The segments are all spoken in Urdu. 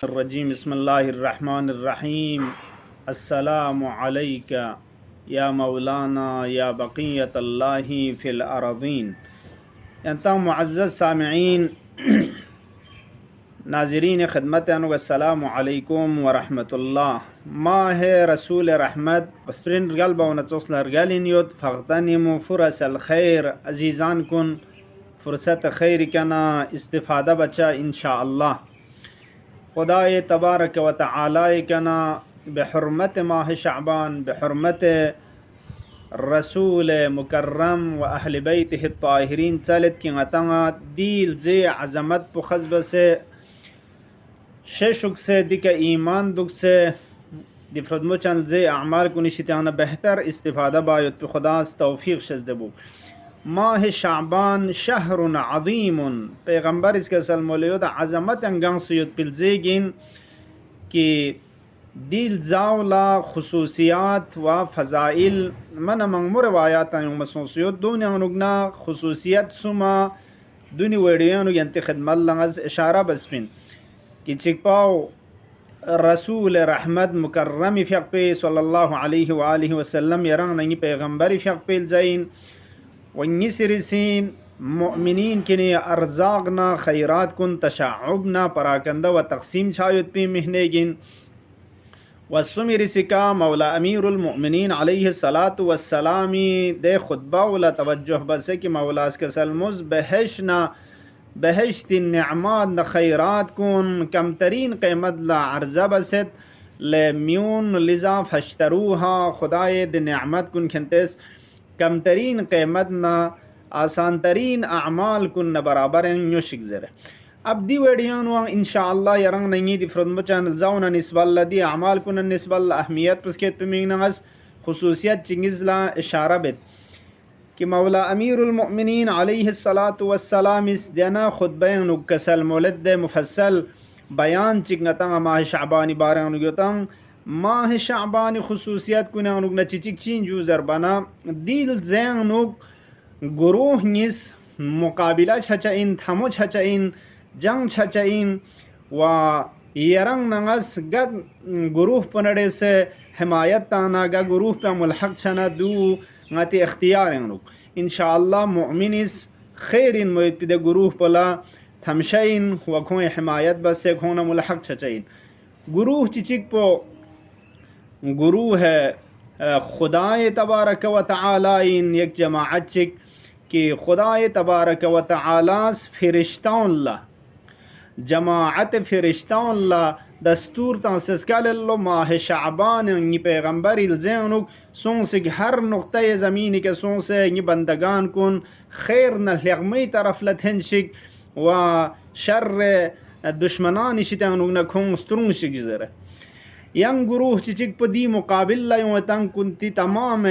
الرجيم بسم الله الرحمن الرحيم السلام عليك يا مولانا يا بقية الله في الأرضين. انت معزز سامعين ناظرین خدمت انو السلام علیکم ورحمة الله. ماه رسول رحمت بسرین قلب و نتصل رجالين يد فاغتنموا فرص الخير عزیزان کن فرصت خیر کنا استفاده بچا ان شاء الله. خدای تبارک و تعالی کنا بحرمت ماه شعبان بحرمت رسول مکرم و اهل بیته الطاهرین تلت کی غتنا دیل زی عظمت پو خزب سے ششک سے دیکھ ایمان دک سے دی فردمو چنل زی اعمال کنی شتیانا بہتر استفاده باید پی خداست توفیق شزده بو. ماه شعبان شهر عظیم پیغمبر اس کے سلمولیود عظمت انگان سید پلزیگین کی دیل زاولا خصوصیات و فضائل من منگمور روایات یوں مسوسیود دونی انگنا خصوصیت سما دونی ویڈیانو ینتی خدمت لنگز اشارہ بسپین کی چکپاو رسول رحمت مکرم فیق پی صلی اللہ علیہ وآلہ وسلم یرنگ ننگی پیغمبر فیق پیل زین ونسرسیم مؤمنین کنی ارزاقنا خیرات کن تشعبنا پراکنده و تقسیم چایت پی مهنگین و سمرسکا مولا امیر المؤمنین علیہ الصلاة والسلام دے خطبہ ولا توجہ بسے کہ مولا اس کے سلمز بہشنا بہشت النعمات خیرات کن کم ترین قیمت لا عرضہ بست لمیون لذا فاشتروها خدای د نعمت کن کھنتیس کم ترین قیمت نا آسان ترین اعمال کن برابر یوشک زر. اب دی ویڈیانو انشاءاللہ یرنگ ننگی دی فردمو چانل زاونا نسبال اللہ دی اعمال کن نسبال اہمیت پسکیت پمینگ نغس خصوصیت چنگز لا اشارہ بیت کہ مولا امیر المؤمنین علیہ الصلاة والسلام اس دینا خطبین کسل مولد مفصل بیان چکنتا ماہ شعبانی باران گیتاں ماہ شعبانی خصوصیت کنانوگ نا چچک چین جو زربانا دیل زینوگ گروہ نیس مقابلہ چھچائن تھمو چھچائن جنگ چھچائن و یرنگ نغس گد گروہ پنڑے سے حمایت تانا گا گروہ پہ ملحق چھنا دو غاتی اختیار انوگ انشاءاللہ مؤمن اس خیر ان موید پی دے گروہ پلا تھمشائن و کھوئے حمایت بس سے کھونا ملحق چھچائن گروہ چچک پو گروہ ہے خدای تبارک و تعالی ان یک جماعت چک کہ خدای تبارک و تعالی فرشتاؤں اللہ جماعت فرشتاؤں اللہ دستور تانسسکال اللہ ماہ شعبان انگی پیغمبر الزینوک سون سے ہر نقطۂ زمینی کے سون سے انگی بندگان کن خیر نلغمی طرف لتھنشک و شر دشمنان شتانوک نکھون سترون شک جزر ینگ گروہ چچک پا دی مقابل لیوں تنگ کنتی تمام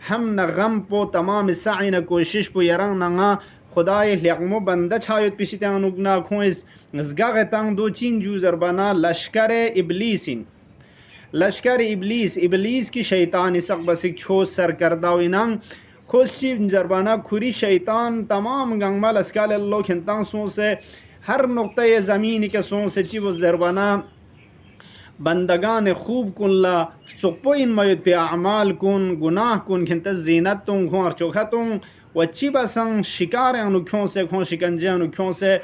ہم نہ غم پو تمام سعی نہ کوشش پو یرنگ نگا خدای لیغمو بندہ چھایت پیشی تانوک نا کھوئس نزگاغ تنگ دو چین جو زربانا لشکر ابلیسین لشکر ابلیس کی شیطان سق بسک چھوس سرکردہ ویننگ کھوس چی زربانا کھوری شیطان تمام گنگمال اسکال اللہ کھنتان سون سے ہر نقطۂ زمین کے سون سے چی وہ زربانا بندگان خوب کن لا سقپو ان میت پہ اعمال کن گناہ کن کھنت زینت تون کھون ارچوکھتون و چی بسن شکار انو کھون سے کھون شکنجے انو کھون سے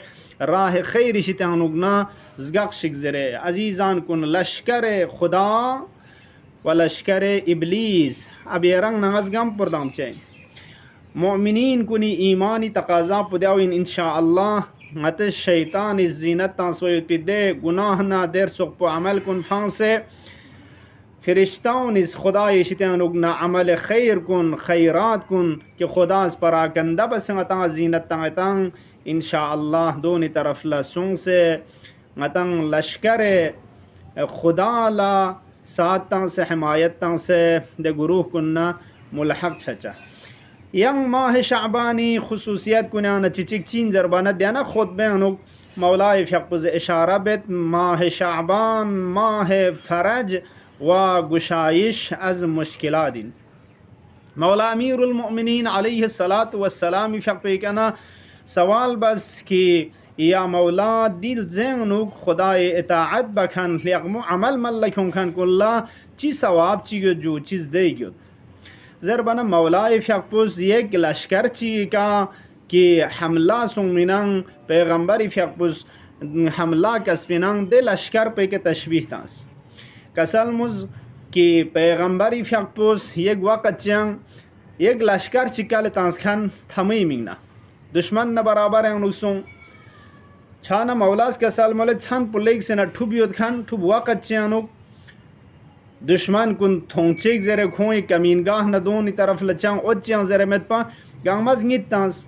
راہ خیر شیط انو گنا زگق شک زرے عزیزان کن لشکر خدا و لشکر ابلیس اب یہ رنگ نغزگم پردام چاہیے مؤمنین کنی ایمانی تقاضا پدیوین انشاءاللہ مت شیطان اس زینت تانسویت پی دے گناہ نہ دیر سق پو عمل کن فان سے فرشتاؤں اس خدا یشتیان اگنا عمل خیر کن خیرات کن کہ خدا اس پراکندہ بسنگتاں زینت تانگتاں انشاءاللہ دونی طرف لسوں سے غتاں لشکر خدا لا ساتھ تاں سے حمایت تاں سے دے گروہ کننا ملحق چھچا ینگ ماہ شعبانی خصوصیت کنانا چچک چین زربانہ دیانا خود بینوک مولا فیقز اشارہ بیت ماہ شعبان ماہ فرج و گشائش از مشکلات مولا امیر المؤمنین علیہ الصلاة والسلام فیق پہ کنا سوال بس کہ یا مولا دیل زنگ خدای اطاعت بکن لیقمو عمل ملکون کن کلا چی ثواب چی جو چیز دیگو زربنا مولای فیقپوز یک لشکر چی که حمله سومینان پیغمبری فیقپوز حمله کسبینان ده لشکر پی که تشبیه تانس کسلمز که پیغمبری فیقپوز یک وقت جنگ یک لشکر چی کال تانس کن تمیمینه دشمن برابر اونوسون چانا مولاس کسال مول چند پلیگ سنا ٹوبیوت کھان ٹوب وقت چانو دشمن کن تھونچیک زره کھوئی کمینگاہ ندونی طرف لچان اوچیان زره مت پا گامز نیتانس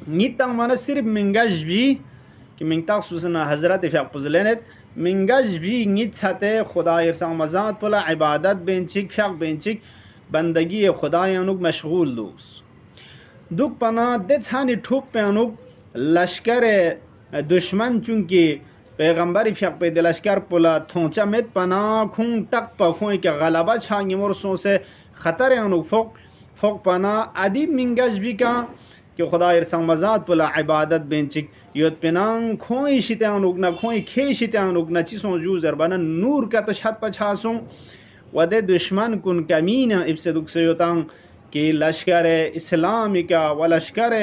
نیتان مانا صرف منگاش بھی کہ منگتا سوسنا حضرت فیق لینت منگاش بھی نیت ساتے خدا ارسان مزاد پلا عبادت بینچک فیق بینچک بندگی خدایانوک مشغول دوس دوک پنا دیت ہانی ٹھوپ پیانوک لشکر دشمن چونکه پیغمبری فیق پی لشکر پلا تھونچا مت پنا خون تک پا خون که غلبه چانگی مرسون سے خطر انو فوق پنا ادیب منگش بھی کا کہ خدا ارسان مزاد پلا عبادت بینچک یوت پنان کھوئی شیطان اگنا کھوئی کھی شیطان اگنا چیسوں جو زربانا نور کا تو چھت پا چھاسوں ودے دشمن کن کمین ابسدک سیوتان کہ لشکر اسلامی کا و لشکر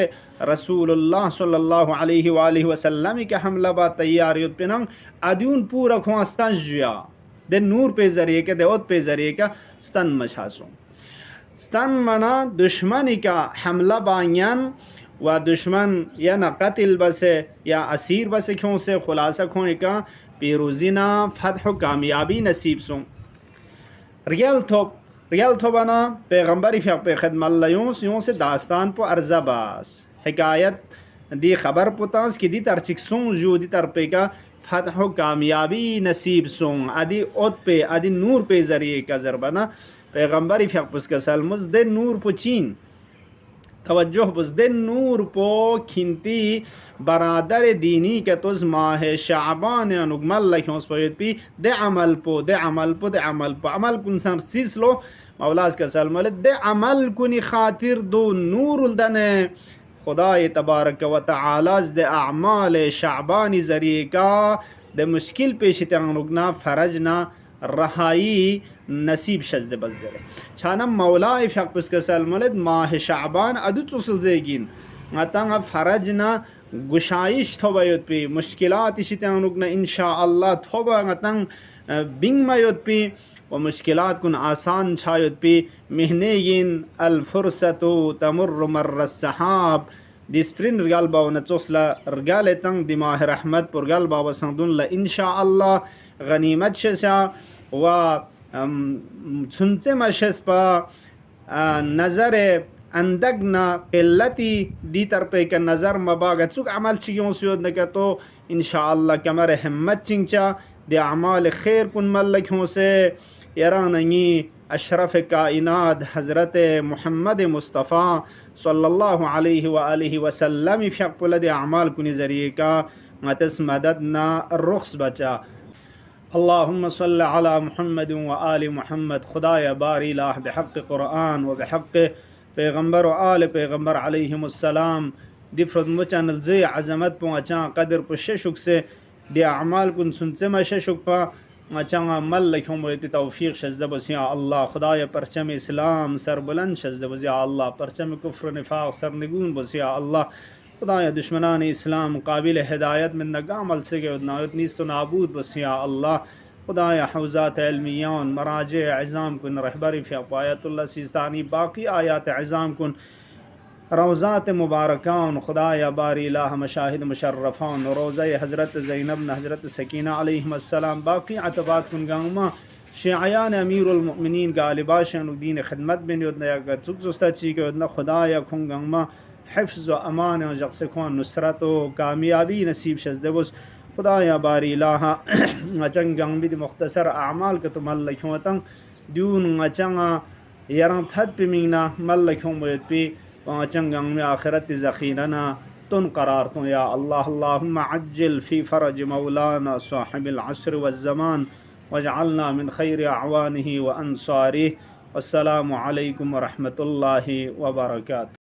رسول اللہ صلی اللہ علیہ وآلہ وسلم کا حملہ با تیاریت پنان ادیون پورا خواستان جیا دے نور پہ ذریعے کا دے اوت پہ ذریعے کا ستن مچھاسوں ستن منا دشمنی کا حملہ بانیان و دشمن یا نا قتل بسے یا اسیر بسے کیوں سے خلاصہ کھوئے کا پیروزینا فتح و کامیابی نصیب سوں ریال تھوبانا پیغمبری فیق پہ خدم اللہ یوں سے داستان پو ارزہ باس حکایت دی خبر پتانس کی دی تر چکسون جو دی تر پہ کا فتح و کامیابی نصیب سون ادی اوت پہ ادی نور پہ ذریعے کا ضربنا پیغمبری فیق پس کا سلمز دے نور پو چین توجہ بس دے نور پو کھنتی برادر دینی کے توز ماہ شعبان انگمل لکھونس پویت پی دے عمل پو عمل کن سن سیس لو مولاز کا سلمل دے عمل کنی خاطر دو نور الدن خدای تبارک و تعالی دے اعمال شعبانی ذریعے کا دے مشکل پیشتے انگنا فرجنا رہائی نصیب شزد بزر چانم مولا فیق پس کا سلملد ماہ شعبان ادو تصل زیگین غتاں فرجنا گشائش توبایت پی مشکلات شتانوگنا انشاءاللہ توبا غتاں بنگ مایت پی و مشکلات کن آسان چھایت پی مہنیگین الفرصت تمر مر السحاب دی سپرین رگال باو نتصلا رگال تنگ دی ماہ رحمت پر رگال باو سندون انشاءاللہ غنیمت شسا و سنتے مشس پا نظر اندگنا قلتی دی تر پہ کا نظر مباغ چک عمل چیوں سیود نکا تو انشاءاللہ کمر حمد چنچا دی اعمال خیر کن ملکوں سے یراننگی اشرف کائنات حضرت محمد مصطفیٰ صلی اللہ علیہ وآلہ وسلم فیق پل دی اعمال کنی ذریعے کا متس مددنا رخص بچا اللهم صل على محمد وآل محمد خدایا باری لاہ بحق قرآن و بحق پیغمبر و آل پیغمبر علیہم السلام دی فرد مچان الزی عظمت پو اچان قدر پو ششک سے دی اعمال کن سنتے ما ششک پا اچان مل لکھوں بیتی توفیق شزد بس یا اللہ خدایا پرچم اسلام سر بلند شزد بس یا اللہ پرچم کفر نفاق سر نگون بس یا اللہ خدایا دشمنان اسلام قابل ہدایت من نگا عمل سے گئے ادنایت نیست و نابود بس یا اللہ خدایا حوزات علمیان مراجع عظام کن رہبری فی آیت اللہ سیستانی باقی آیات عظام کن روزات مبارکان خدایا باری الہ مشاہد مشرفان روزہ حضرت زینب حضرت سکینہ علیہم السلام باقی عطبات کن گاؤما شیعیان امیر المؤمنین غالباشن دین خدمت بن یدنا یا چک زستا چی کہ یدنا خدایا کن گاؤما حفظ و امان و جقس خوان نصرت و کامیابی نصیب شزدے بس خدایا باری الہ اچنگ بید مختصر اعمال کا تو ملکھوں تنگ دیون اچنگ یران تھد پی مینگنا ملکھوں بیت پی اچنگ میں آخرت ذخیرنا تن قرارتوں یا اللہ اللہم عجل فی فرج مولانا صاحب العصر والزمان واجعلنا من خیر اعوانہ و انصارہ والسلام علیکم ورحمۃ اللہ وبرکاتہ.